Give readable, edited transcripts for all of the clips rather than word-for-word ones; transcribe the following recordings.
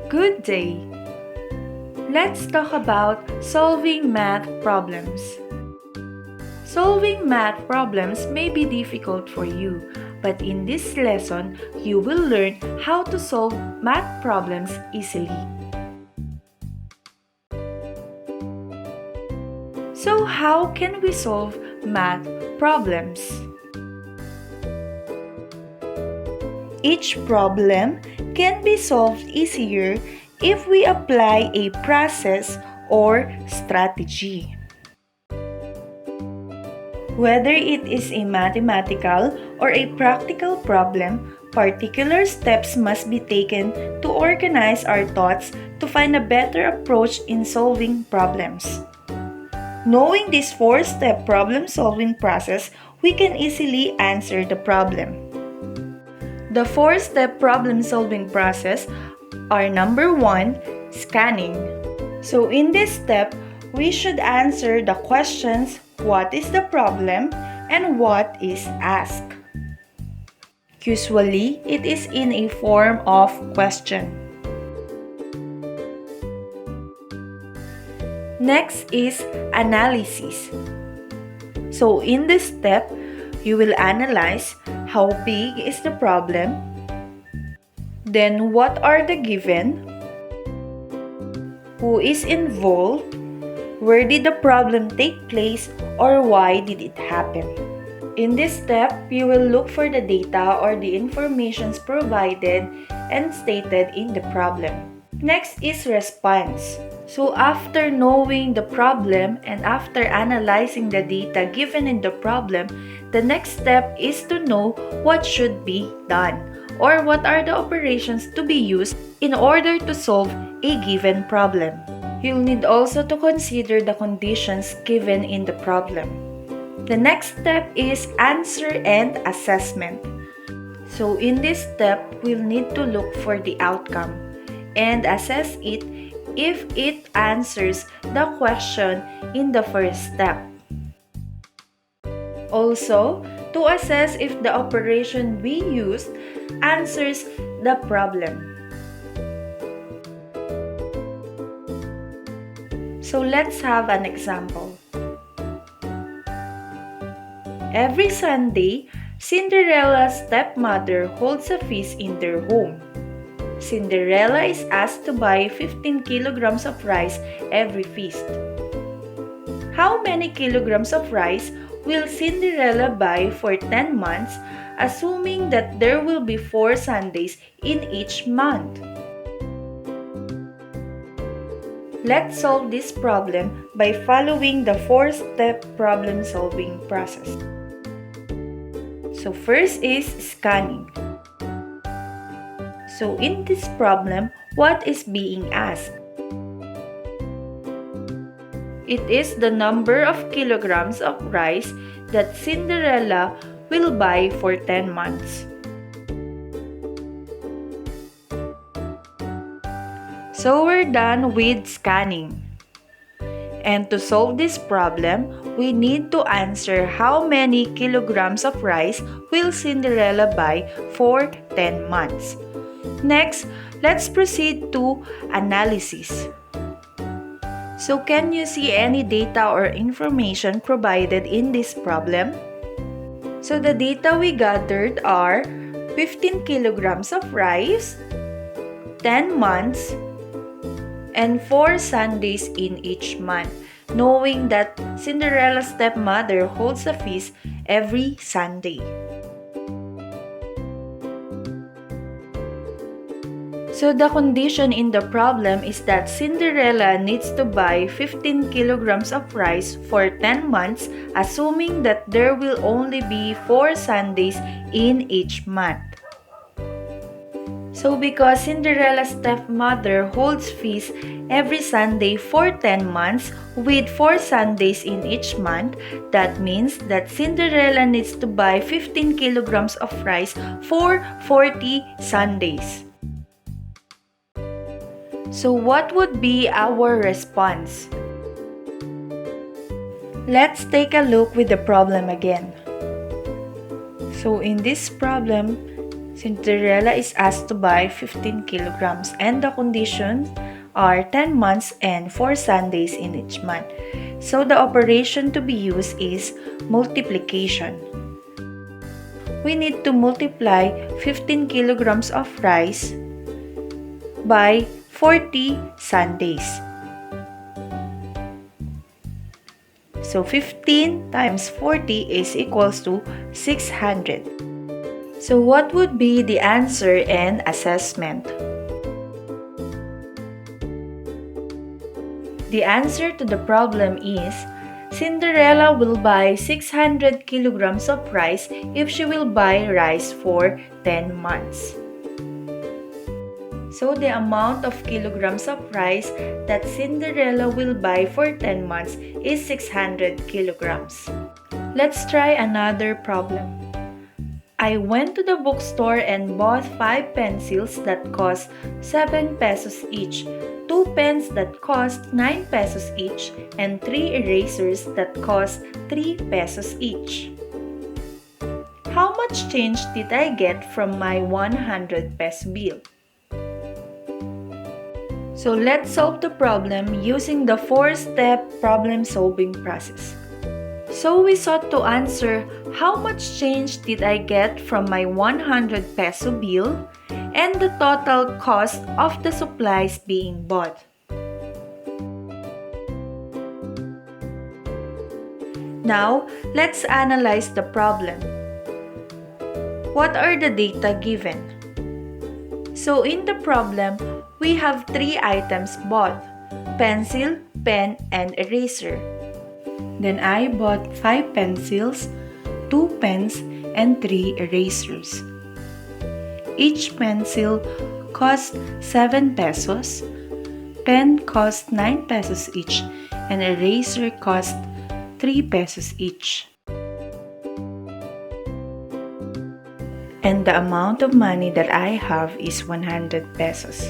Good day! Let's talk about solving math problems. Solving math problems may be difficult for you, but in this lesson, you will learn how to solve math problems easily. So how can we solve math problems? Each problem can be solved easier if we apply a process or strategy. Whether it is a mathematical or a practical problem, particular steps must be taken to organize our thoughts to find a better approach in solving problems. Knowing this four-step problem-solving process, we can easily answer the problem. The four-step problem-solving process are: number 1, scanning. So in this step, we should answer the questions, what is the problem and what is asked. Usually, it is in a form of question. Next is analysis. So in this step, you will analyze how big is the problem, then what are the given, who is involved, where did the problem take place, or why did it happen. In this step, you will look for the data or the informations provided and stated in the problem. Next is response. So after knowing the problem and after analyzing the data given in the problem, the next step is to know what should be done or what are the operations to be used in order to solve a given problem. You'll need also to consider the conditions given in the problem. The next step is answer and assessment. So in this step, we'll need to look for the outcome and assess it if it answers the question in the first step. Also, to assess if the operation we used answers the problem. So let's have an example. Every Sunday, Cinderella's stepmother holds a feast in their home. Cinderella is asked to buy 15 kilograms of rice every feast. How many kilograms of rice will Cinderella buy for 10 months, assuming that there will be 4 Sundays in each month? Let's solve this problem by following the four-step problem-solving process. So first is scanning. So in this problem, what is being asked? It is the number of kilograms of rice that Cinderella will buy for 10 months. So we're done with scanning. And to solve this problem, we need to answer how many kilograms of rice will Cinderella buy for 10 months. Next, let's proceed to analysis. So can you see any data or information provided in this problem? So the data we gathered are 15 kilograms of rice, 10 months, and 4 Sundays in each month, knowing that Cinderella's stepmother holds a feast every Sunday. So the condition in the problem is that Cinderella needs to buy 15 kilograms of rice for 10 months, assuming that there will only be 4 Sundays in each month. So because Cinderella's stepmother holds feast every Sunday for 10 months with 4 Sundays in each month, that means that Cinderella needs to buy 15 kilograms of rice for 40 Sundays. So what would be our response? Let's take a look with the problem again. So in this problem, Cinderella is asked to buy 15 kilograms and the conditions are 10 months and 4 Sundays in each month. So the operation to be used is multiplication. We need to multiply 15 kilograms of rice by 40 Sundays. So 15 times 40 is equals to 600. So what would be the answer and assessment? The answer to the problem is Cinderella will buy 600 kilograms of rice if she will buy rice for 10 months. So the amount of kilograms of rice that Cinderella will buy for 10 months is 600 kilograms. Let's try another problem. I went to the bookstore and bought 5 pencils that cost 7 pesos each, 2 pens that cost 9 pesos each, and 3 erasers that cost 3 pesos each. How much change did I get from my 100 peso bill? So let's solve the problem using the 4-step problem-solving process. So we sought to answer how much change did I get from my 100 peso bill and the total cost of the supplies being bought. Now, let's analyze the problem. What are the data given? So in the problem, we have 3 items bought: pencil, pen, and eraser. Then I bought 5 pencils, 2 pens, and 3 erasers. Each pencil cost 7 pesos, pen cost 9 pesos each, and eraser cost 3 pesos each. And the amount of money that I have is 100 pesos.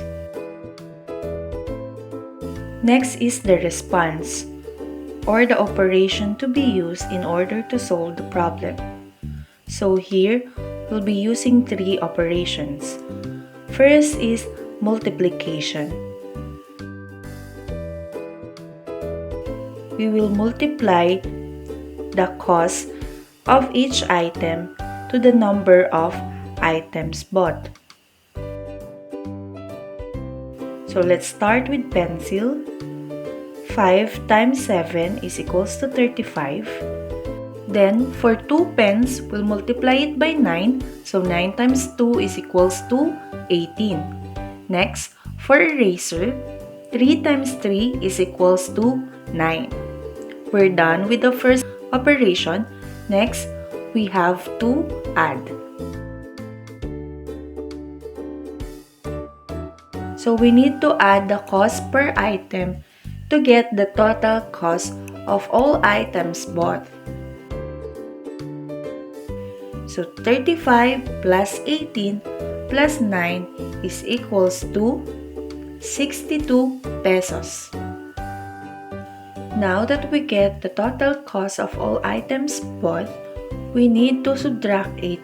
Next is the response, or the operation to be used in order to solve the problem. So here, we'll be using 3 operations. First is multiplication. We will multiply the cost of each item to the number of items bought. So let's start with pencil. 5 times 7 is equals to 35. Then, for 2 pens, we'll multiply it by 9. So, 9 times 2 is equals to 18. Next, for eraser, 3 times 3 is equals to 9. We're done with the first operation. Next, we have to add. So, we need to add the cost per item to get the total cost of all items bought. So 35 plus 18 plus 9 is equals to 62 pesos. Now that we get the total cost of all items bought, we need to subtract it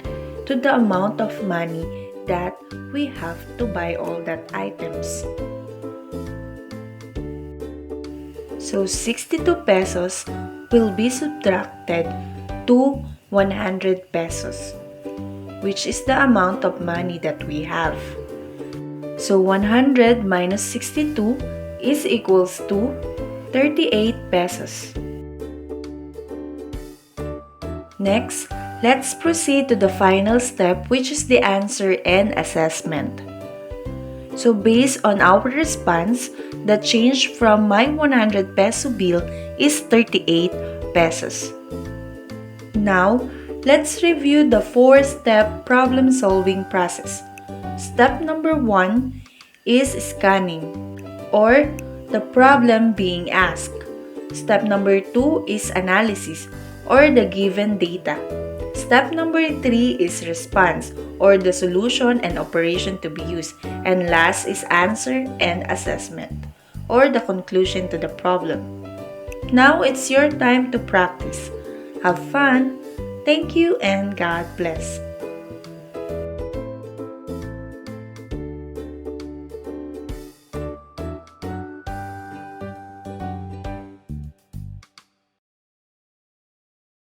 to the amount of money that we have to buy all that items. So 62 pesos will be subtracted to 100 pesos, which is the amount of money that we have. So 100 minus 62 is equals to 38 pesos. Next, let's proceed to the final step, which is the answer and assessment. So based on our response, the change from my 100 peso bill is 38 pesos. Now, let's review the 4-step problem-solving process. Step number 1 is scanning, or the problem being asked. Step number 2 is analysis, or the given data. Step number 3 is response, or the solution and operation to be used. And last is answer and assessment, or the conclusion to the problem. Now it's your time to practice. Have fun. Thank you and God bless.